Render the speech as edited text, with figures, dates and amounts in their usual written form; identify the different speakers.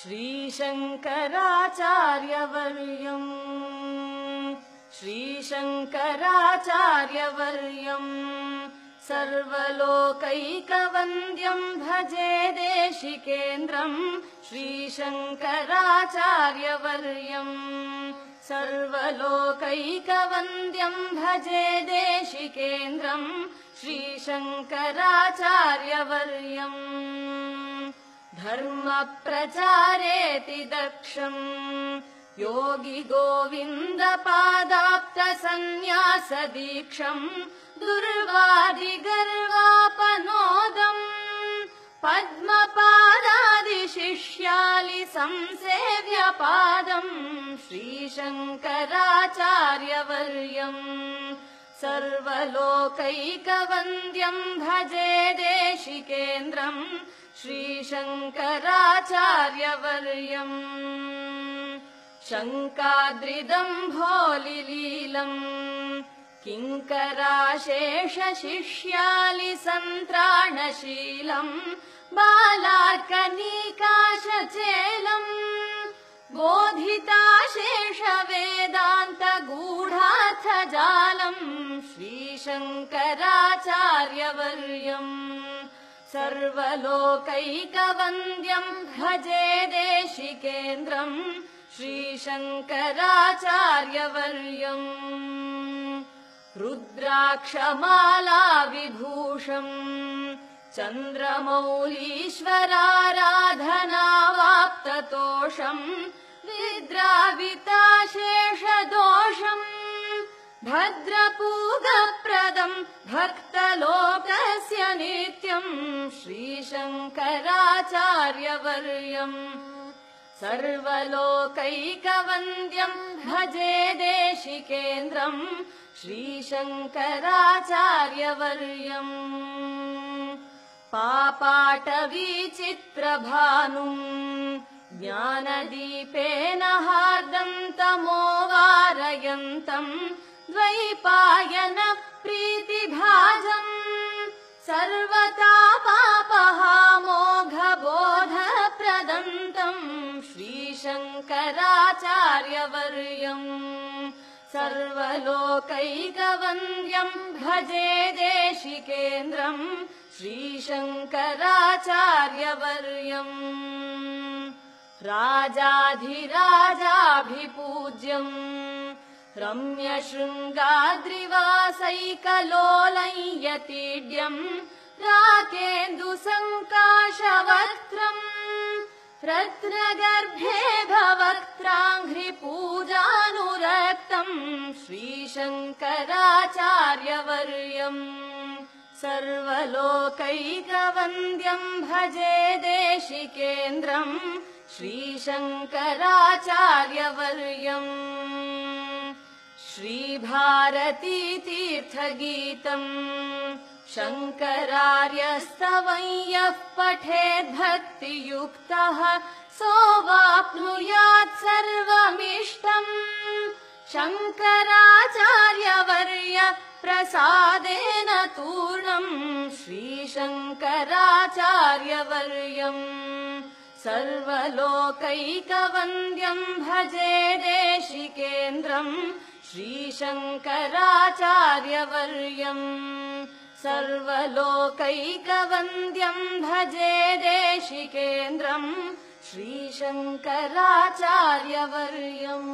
Speaker 1: श्रीशङ्कराचार्यवर्यम् सर्वलोकैकवन्द्यम् भजे देशिकेन्द्रम् श्रीशङ्कराचार्यवर्यम् सर्वलोकैकवन्द्यम् भजे देशिकेन्द्रम् श्रीशङ्कराचार्यवर्यम् धर्मप्रचारेति दक्षम् योगी गोविन्द पादाप्त सन्न्यासदीक्षम् दुर्वादिगर्वापनोदम् पद्मपादादिशिष्यालि संसेव्य पादम् श्रीशङ्कराचार्यवर्यम् सर्वलोकैकवन्द्यम् भजे देशिकेन्द्रम् श्रीशङ्कराचार्यवर्यम् शङ्काद्रिदम्भोलिलीलम् किङ्कराशेषशिष्यालि सन्त्राणशीलम् बालार्कनीकाशचेलम् बोधिताशेषवेदान्तगूढार्थजालम् श्रीशङ्कराचार्यवर्यम् सर्वलोकैकवन्द्यम् भजे देशिकेन्द्रम् श्रीशङ्कराचार्यवर्यम् रुद्राक्षमाला विभूषम् चन्द्रमौलीश्वराराधनावाप्ततोषम् विद्राविताशेषदोषम् भद्रपूगप्रदम् भक्तलोकस्य नित्यम् श्रीशङ्कराचार्यवर्यम् सर्वलोकैकवन्द्यम् भजे देशिकेन्द्रम् श्रीशङ्कराचार्यवर्यम् पापाटवीचित्रभानुम् ज्ञानदीपेन हार्दन्तमोवारयन्तम् द्वैपायन प्रीतिभाजम् सर्वतापापहामोघबोधप्रदन्तम् श्रीशङ्कराचार्यवर्यम् सर्वलोकैकवन्द्यम् भजे देशिकेन्द्रम् श्रीशङ्कराचार्यवर्यम् राजाधिराजाभिपूज्यम् रम्यशृङ्गाद्रिवासैकलोलम् यतीड्यम् राकेन्दुसङ्काशवक्त्रम् रत्नगर्भेभवक्त्राङ्घ्रिपूजानुरक्तम् श्रीशङ्कराचार्यवर्यम् सर्वलोकैकवन्द्यम् भजे देशिकेन्द्रम् श्रीशङ्कराचार्यवर्यम् श्रीभारतीतीर्थगीतम् शङ्करार्यस्तवं यः पठेद्भक्तियुक्तः सोऽवाप्नुयात् सर्वमिष्टम् शङ्कराचार्यवर्य प्रसादेन तूर्णम् श्रीशङ्कराचार्यवर्यम् सर्वलोकैकवन्द्यम् भजे देशिकेन्द्रम् श्रीशङ्कराचार्यवर्यम् सर्वलोकैकवन्द्यम् भजे देशिकेन्द्रम् श्रीशङ्कराचार्यवर्यम्।